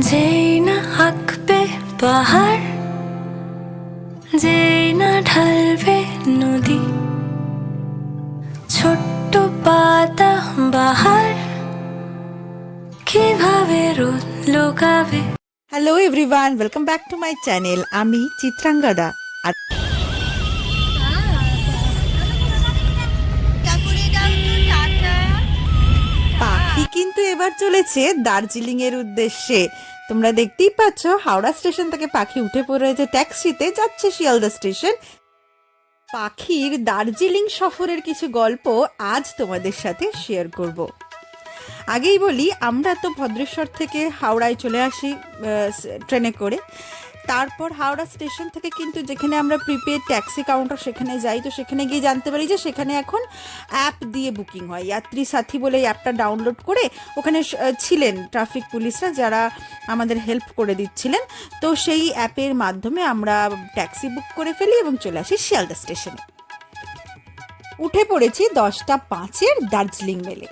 যেই না আঁকবে পাহাড়, যেই না ঢালবে নদী, ছোট্ট পাতা বাহার কিভাবে রোদ লুকাবে। Hello everyone, welcome back to my channel. আমি চিত্রাঙ্গদা। আর পাখি কিন্তু এবার চলেছে দার্জিলিং এর উদ্দেশ্যে। তোমরা দেখতেই পাচ্ছ, হাওড়া স্টেশন থেকে পাখি উঠে পড়েছে ট্যাক্সিতে, যাচ্ছে শিয়ালদা স্টেশন। পাখির দার্জিলিং সফরের কিছু গল্প আজ তোমাদের সাথে শেয়ার করব। আগেই বলি, আমরা তো ভদ্রেশ্বর থেকে হাওড়ায় চলে আসি ট্রেনে করে। তারপর হাওড়া স্টেশন থেকে কিন্তু যেখানে আমরা প্রিপেড ট্যাক্সি কাউন্টার সেখানে যাই, তো সেখানে গিয়ে জানতে পারি যে সেখানে এখন অ্যাপ দিয়ে বুকিং হয়। যাত্রী সাথী বলে এই অ্যাপটা ডাউনলোড করে ওখানে ছিলেন ট্রাফিক পুলিশরা, যারা আমাদের হেল্প করে দিচ্ছিলেন। তো সেই অ্যাপের মাধ্যমে আমরা ট্যাক্সি বুক করে ফেলি এবং চলে আসি শিয়ালদা স্টেশনে। উঠে পড়েছি 10:05 দার্জিলিং মেলে।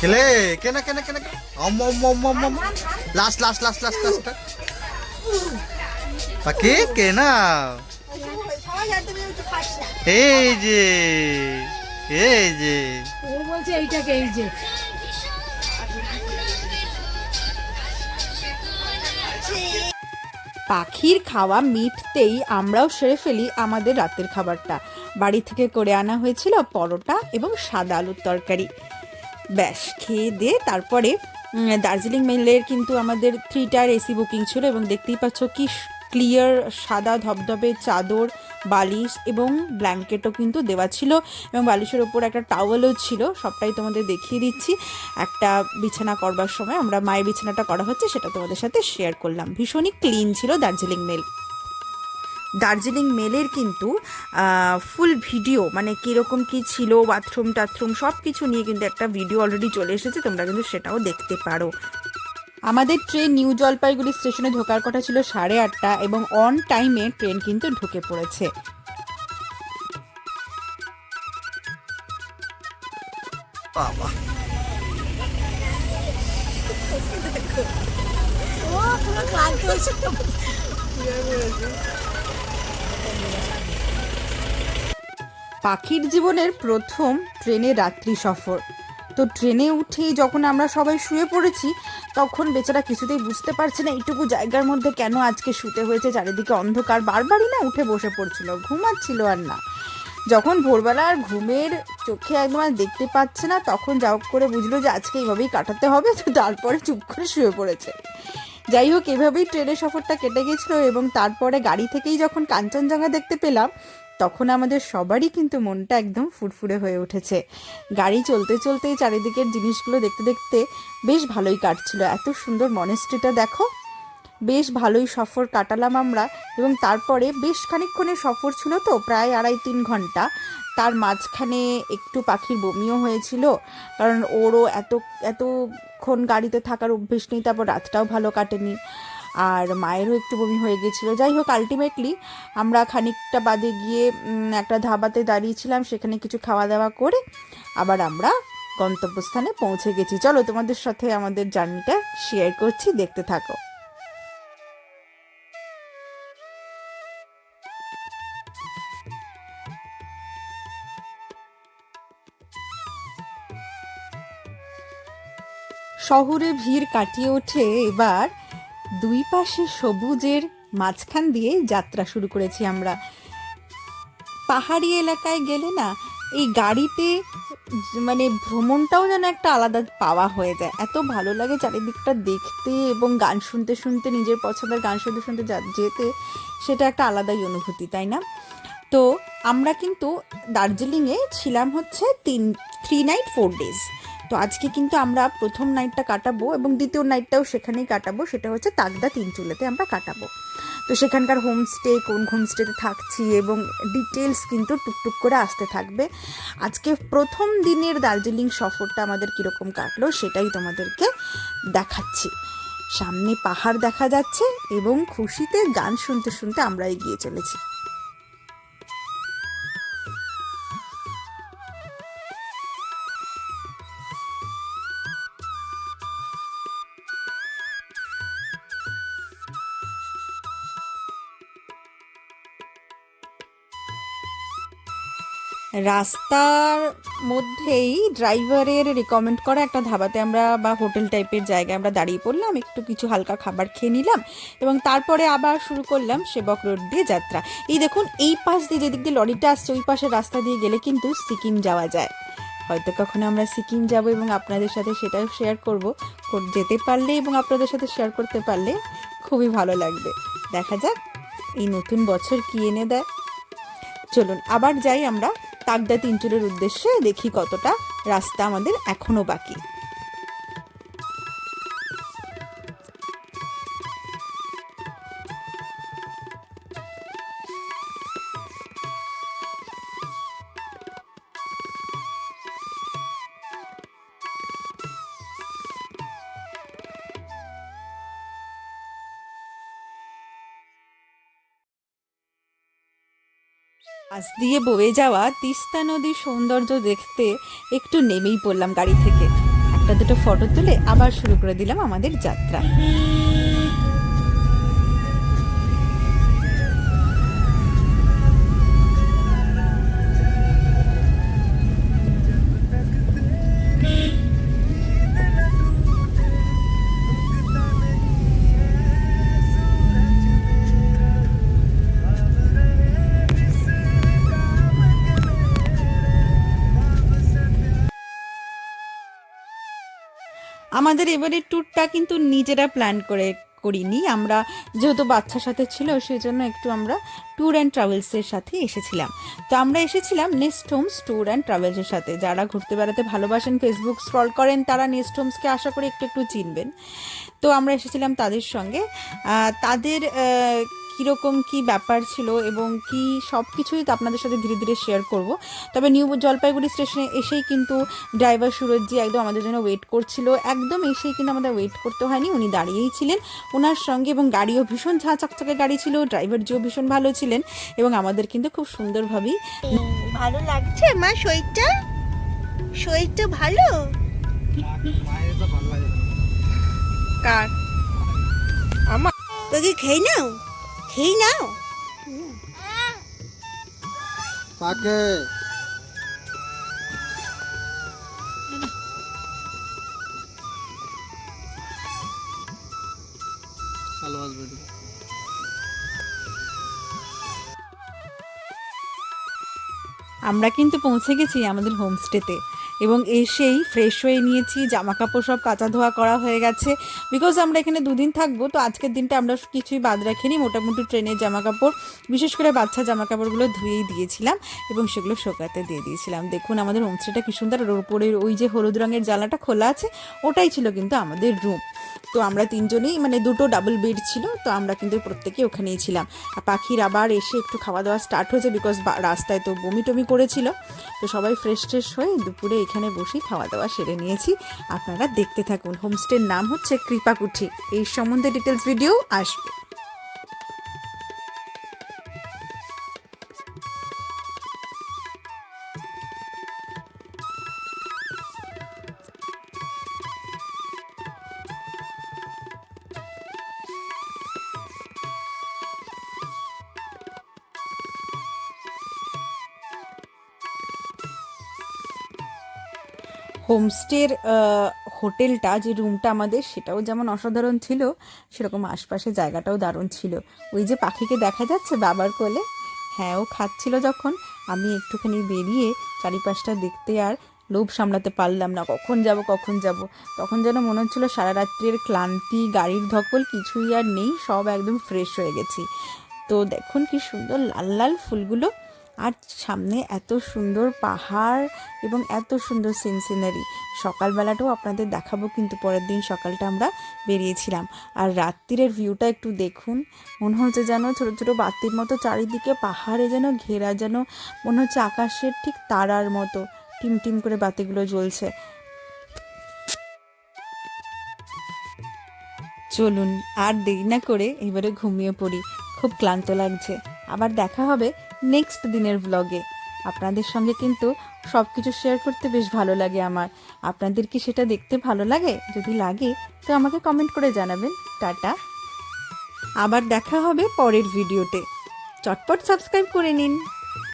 কেলে কেনা কেনা কেনা last last last last last পাখি কেনা এই যে এই যে ও বলছে এইটাকে, এই যে পাখির খাওয়া মিটতেই আমরাও সেরে ফেলি আমাদের রাতের খাবারটা। বাড়ি থেকে করে আনা হয়েছিল পরোটা এবং সাদা আলুর তরকারি। ব্যাস খেয়ে দিয়ে তারপরে দার্জিলিং মেলের কিন্তু আমাদের 3 টায়ার এসি বুকিং ছিল, এবং দেখতেই পাচ্ছ কি ক্লিয়ার সাদা ধবধবে চাদর, বালিশ এবং ব্ল্যাঙ্কেটও কিন্তু দেওয়া ছিল, এবং বালিশের ওপর একটা টাওয়েলও ছিল। সবটাই তোমাদের দেখিয়ে দিচ্ছি। একটা বিছানা করবার সময় আমরা মায়ের বিছানাটা করা হচ্ছে, সেটা তোমাদের সাথে শেয়ার করলাম। ভীষণই ক্লিন ছিল দার্জিলিং মেল। দার্জিলিং মেলের কিন্তু ফুল ভিডিও, মানে কীরকম কী ছিল, বাথরুম টাথরুম সব কিছু নিয়ে কিন্তু একটা ভিডিও অলরেডি চলে এসেছে, তোমরা কিন্তু সেটাও দেখতে পারো। আমাদের ট্রেন নিউ জলপাইগুড়ি স্টেশনে ঢোকার কথা ছিল 8:30, এবং অন টাইমে ট্রেন কিন্তু ঢুকে পড়েছে। বাবা পাখির জীবনের প্রথম ট্রেনে রাত্রি সফর। তো ট্রেনে উঠেই যখন আমরা সবাই শুয়ে পড়েছি, তখন বেচারা কিছুতেই বুঝতে পারছে না এইটুকু জায়গার মধ্যে কেন আজকে শুতে হয়েছে। চারিদিকে অন্ধকার, বারবারই না উঠে বসে পড়ছিল, ঘুমাচ্ছিল আর না। যখন ভোরবেলা আর ঘুমের চোখে একদম আর দেখতে পাচ্ছে না, তখন যা হোক করে বুঝলো যে আজকে এইভাবেই কাটাতে হবে। তো তারপরে চুপ করে শুয়ে পড়েছে। যাই হোক, এভাবেই ট্রেনের সফরটা কেটে গেছিলো, এবং তারপরে গাড়ি থেকেই যখন কাঞ্চনজঙ্ঘা দেখতে পেলাম, তখন আমাদের সবারই কিন্তু মনটা একদম ফুরফুরে হয়ে উঠেছে। গাড়ি চলতে চলতেই চারিদিকের জিনিসগুলো দেখতে দেখতে বেশ ভালোই কাটছিল। এত সুন্দর মনেস্ট্রিটা দেখো। বেশ ভালোই সফর কাটালাম আমরা, এবং তারপরে বেশ খানিকক্ষণের সফর ছিল, তো প্রায় 2.5-3 ঘন্টা। তার মাঝখানে একটু পাখির বমিও হয়েছিল, কারণ ওরও এতক্ষণ গাড়িতে থাকার অভ্যেস নেই, তারপর রাতটাও ভালো কাটেনি, আর মায়েরও একটু বমি হয়ে গেছিলো। যাই হোক, আলটিমেটলি আমরা খানিকটা বাদে গিয়ে একটা ধাবাতে দাঁড়িয়েছিলাম, সেখানে কিছু খাওয়া দাওয়া করে আবার আমরা গন্তব্যস্থানে পৌঁছে গেছি। চলো তোমাদের সাথে আমাদের জার্নিটা শেয়ার করছি, দেখতে থাকো। শহরে ভিড় কাটিয়ে ওঠে এবার দুই পাশে সবুজের মাঝখান দিয়ে যাত্রা শুরু করেছি আমরা। পাহাড়ি এলাকায় গেলে না, এই গাড়িতে মানে ভ্রমণটাও যেন একটা আলাদা পাওয়া হয়ে যায়। এত ভালো লাগে চারিদিকটা দেখতে, এবং গান শুনতে শুনতে, নিজের পছন্দের গান শুনতে শুনতে যেতে, সেটা একটা আলাদাই অনুভূতি, তাই না? তো আমরা কিন্তু দার্জিলিংয়ে ছিলাম হচ্ছে 3 নাইট 4 ডেজ। তো আজকে কিন্তু আমরা প্রথম নাইটটা কাটাবো, এবং দ্বিতীয় নাইটটাও সেখানেই কাটাবো। সেটা হচ্ছে তাগদা তিনচুলেতে আমরা কাটাবো। তো সেখানকার হোমস্টে, কোন হোমস্টেতে থাকছি, এবং ডিটেলস কিন্তু টুকটুক করে আসতে থাকবে। আজকে প্রথম দিনের দার্জিলিং সফরটা আমাদের কীরকম কাটলো সেটাই তোমাদেরকে দেখাচ্ছি। সামনে পাহাড় দেখা যাচ্ছে, এবং খুশিতে গান শুনতে শুনতে আমরা এগিয়ে চলেছি। রাস্তার মধ্যেই ড্রাইভারের রেকমেন্ড করা একটা ধাবাতে আমরা বা হোটেল টাইপের জায়গায় আমরা দাঁড়িয়ে পড়লাম, একটু কিছু হালকা খাবার খেয়ে নিলাম এবং তারপরে আবার শুরু করলাম সেবক রোড দিয়ে যাত্রা। এই দেখুন, এই পাশ দিয়ে যেদিক দিয়ে লরিটা আসছে ওই পাশের রাস্তা দিয়ে গেলে কিন্তু সিকিম যাওয়া যায়। হয়তো কখনো আমরা সিকিম যাব এবং আপনাদের সাথে সেটাও শেয়ার করব। যেতে পারলে এবং আপনাদের সাথে শেয়ার করতে পারলে খুবই ভালো লাগবে। দেখা যাক এই নতুন বছর কি এনে দেয়। চলুন আবার যাই আমরা তাগদা তিনচুরের উদ্দেশ্যে, দেখি কতটা রাস্তা আমাদের এখনো বাকি। পাশ দিয়ে বয়ে যাওয়া তিস্তা নদীর সৌন্দর্য দেখতে একটু নেমেই পড়লাম গাড়ি থেকে, একটা দুটো ফটো তুলে আবার শুরু করে দিলাম আমাদের যাত্রা। আমাদের এবারের ট্যুরটা কিন্তু নিজেরা প্ল্যান করিনি আমরা, যেহেতু বাচ্চার সাথে ছিল সেই জন্য একটু আমরা ট্যুর অ্যান্ড ট্রাভেলসের সাথে এসেছিলাম। তো আমরা এসেছিলাম নেস্ট হোমস ট্যুর অ্যান্ড ট্রাভেলসের সাথে। যারা ঘুরতে বেড়াতে ভালোবাসেন, ফেসবুক স্ক্রল করেন, তারা নেস্ট হোমসকে আশা করি একটু একটু চিনবেন। তো আমরা এসেছিলাম তাদের সঙ্গে। তাদের কীরকম কী ব্যাপার ছিল এবং কি সব কিছুই তো আপনাদের সাথে ধীরে ধীরে শেয়ার করব। তবে নিউ জলপাইগুড়ি স্টেশনে এসেই কিন্তু ড্রাইভার সুরজজি একদম আমাদের জন্য ওয়েট করছিল। একদম এসেই কিন্তু আমাদের ওয়েট করতে হয়নি, উনি দাঁড়িয়েই ছিলেন ওনার সঙ্গে, এবং গাড়িও ভীষণ ঝাঁ চকচকে গাড়ি ছিল, ড্রাইভারজিও ভীষণ ভালো ছিলেন এবং আমাদের কিন্তু খুব সুন্দরভাবেই ভালো লাগছে মা শরীরটা? শরীরটা ভালো? কার আমার তোকে খেয়ে নাও, খেয়ে নাও। পাকে ভালো আসবে। আমরা কিন্তু পৌঁছে গেছি আমাদের হোমস্টেতে এবং এসেই ফ্রেশ হয়ে নিয়েছি, জামা কাপড় সব কাচা ধোয়া করা হয়ে গেছে। বিকজ আমরা এখানে দুদিন থাকবো, তো আজকের দিনটা আমরা কিছুই বাদ রাখিনি। মোটামুটি ট্রেনের জামা কাপড়, বিশেষ করে বাচ্চা জামা কাপড়গুলো ধুয়েই দিয়েছিলাম এবং সেগুলো শোকাতে দিয়ে দিয়েছিলাম। দেখুন আমাদের হোমস্টেটা কি সুন্দর, আর উপরের ওই যে হলুদ রঙের জানলাটা খোলা আছে, ওটাই ছিল কিন্তু আমাদের রুম। তো আমরা তিনজনেই, মানে দুটো ডাবল বেড ছিল, তো আমরা কিন্তু প্রত্যেকেই ওখানেই ছিলাম। আর পাখির আবার এসে একটু খাওয়া দাওয়া স্টার্ট হয়েছে, বিকজ রাস্তায় তো বমি টমি করেছিল। তো সবাই ফ্রেশ ট্রেশ হয়ে দুপুরে এখানে বসেই খাওয়া দাওয়া সেরে নিয়েছি। আপনারা দেখতে থাকুন। হোমস্টের নাম হচ্ছে কৃপাকুঠি, এই সম্বন্ধে ডিটেলস ভিডিও আসবে। হোমস্টের হোটেলটা, যে রুমটা আমাদের, সেটাও যেমন অসাধারণ ছিল, সেরকম আশপাশে জায়গাটাও দারুণ ছিল। ওই যে পাখিকে দেখা যাচ্ছে বাবার কোলে, হ্যাঁ ও খাচ্ছিল যখন, আমি একটুখানি বেরিয়ে চারিপাশটা দেখতে আর লোভ সামলাতে পারলাম না, কখন যাব। তখন যেন মনে হচ্ছিলো সারা রাত্রের ক্লান্তি, গাড়ির ধকল কিছুই আর নেই, সব একদম ফ্রেশ হয়ে গেছি। তো দেখুন কি সুন্দর লাল লাল ফুলগুলো, আর সামনে এত সুন্দর পাহাড় এবং এত সুন্দর সিনারি। সকালবেলাটাও আপনাদের দেখাবো, কিন্তু পরের দিন সকালটা আমরা বেরিয়েছিলাম। আর রাত্রিরের ভিউটা একটু দেখুন, মনে হচ্ছে যেন ছোটো ছোটো বাতির মতো চারিদিকে পাহাড়ে যেন ঘেরা, যেন মনে হচ্ছে আকাশের ঠিক তারার মতো টিম টিম করে বাতিগুলো জ্বলছে। চলুন আর দেরি না করে এবারে ঘুমিয়ে পড়ি, খুব ক্লান্ত লাগছে। আবার দেখা হবে নেক্সট দিনের ব্লগে। আপনাদের সঙ্গে কিন্তু সব কিছু শেয়ার করতে বেশ ভালো লাগে আমার। আপনাদের কি সেটা দেখতে ভালো লাগে? যদি লাগে তো আমাকে কমেন্ট করে জানাবেন। টাটা, আবার দেখা হবে পরের ভিডিওতে। চটপট সাবস্ক্রাইব করে নিন।